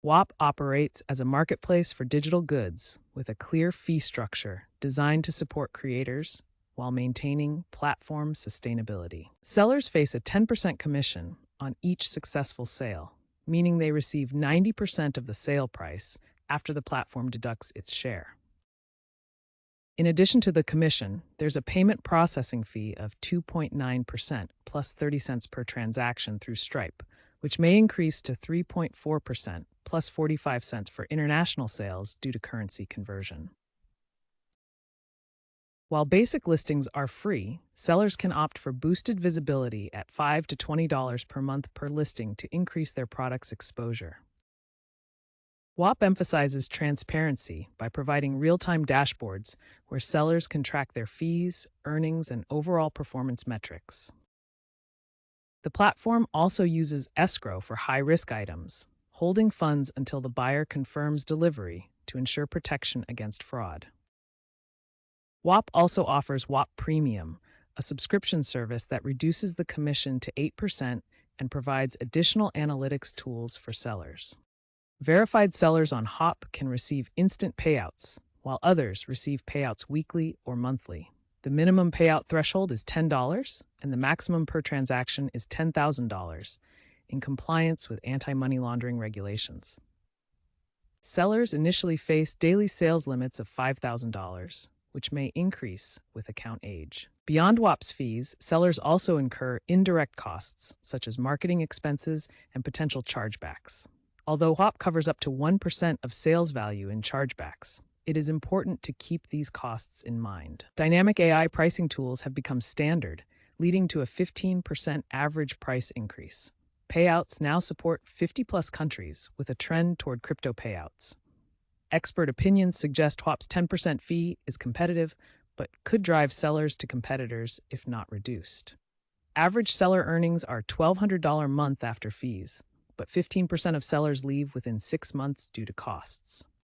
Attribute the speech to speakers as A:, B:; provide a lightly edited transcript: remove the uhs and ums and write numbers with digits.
A: Whop operates as a marketplace for digital goods with a clear fee structure designed to support creators while maintaining platform sustainability. Sellers face a 10% commission on each successful sale, meaning they receive 90% of the sale price after the platform deducts its share. In addition to the commission, there's a payment processing fee of 2.9% plus 30 cents per transaction through Stripe, which may increase to 3.4% plus 45 cents for international sales due to currency conversion. While basic listings are free, sellers can opt for boosted visibility at $5 to $20 per month per listing to increase their product's exposure. Whop emphasizes transparency by providing real-time dashboards where sellers can track their fees, earnings, and overall performance metrics. The platform also uses escrow for high-risk items, holding funds until the buyer confirms delivery to ensure protection against fraud. Whop also offers Whop Premium, a subscription service that reduces the commission to 8% and provides additional analytics tools for sellers. Verified sellers on Whop can receive instant payouts, while others receive payouts weekly or monthly. The minimum payout threshold is $10, and the maximum per transaction is $10,000, in compliance with anti-money laundering regulations. Sellers initially face daily sales limits of $5,000, which may increase with account age. Beyond Whop's fees, sellers also incur indirect costs, such as marketing expenses and potential chargebacks. Although Whop covers up to 1% of sales value in chargebacks, it is important to keep these costs in mind. Dynamic AI pricing tools have become standard, leading to a 15% average price increase. Payouts now support 50-plus countries, with a trend toward crypto payouts. Expert opinions suggest Whop's 10% fee is competitive, but could drive sellers to competitors if not reduced. Average seller earnings are $1,200 a month after fees, but 15% of sellers leave within 6 months due to costs.